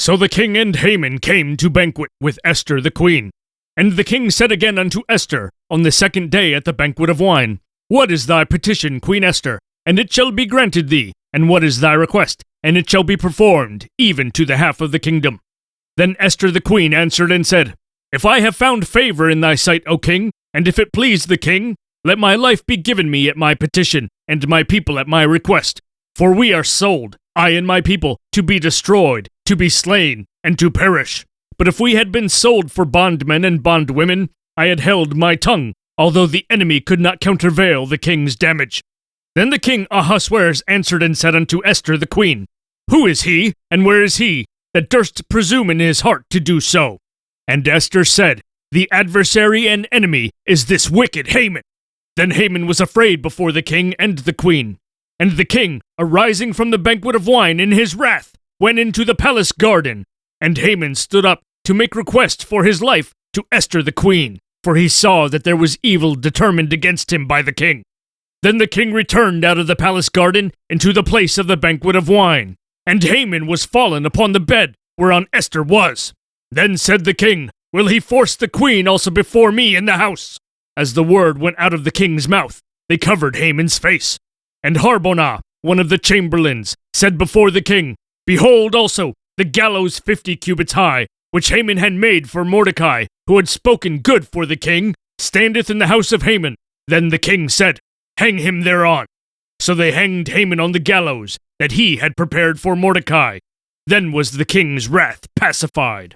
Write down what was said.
So the king and Haman came to banquet with Esther the queen. And the king said again unto Esther, on the second day at the banquet of wine, What is thy petition, Queen Esther? And it shall be granted thee. And what is thy request? And it shall be performed, even to the half of the kingdom. Then Esther the queen answered and said, If I have found favor in thy sight, O king, and if it please the king, let my life be given me at my petition, and my people at my request. For we are sold, I and my people, to be destroyed, to be slain, and to perish. But if we had been sold for bondmen and bondwomen, I had held my tongue, although the enemy could not countervail the king's damage. Then the king Ahasuerus answered and said unto Esther the queen, Who is he, and where is he, that durst presume in his heart to do so? And Esther said, The adversary and enemy is this wicked Haman. Then Haman was afraid before the king and the queen. And the king, arising from the banquet of wine in his wrath, went into the palace garden. And Haman stood up to make request for his life to Esther the queen, for he saw that there was evil determined against him by the king. Then the king returned out of the palace garden into the place of the banquet of wine. And Haman was fallen upon the bed whereon Esther was. Then said the king, Will he force the queen also before me in the house? As the word went out of the king's mouth, they covered Haman's face. And Harbonah, one of the chamberlains, said before the king, Behold also the gallows 50 cubits high, which Haman had made for Mordecai, who had spoken good for the king, standeth in the house of Haman. Then the king said, Hang him thereon. So they hanged Haman on the gallows that he had prepared for Mordecai. Then was the king's wrath pacified.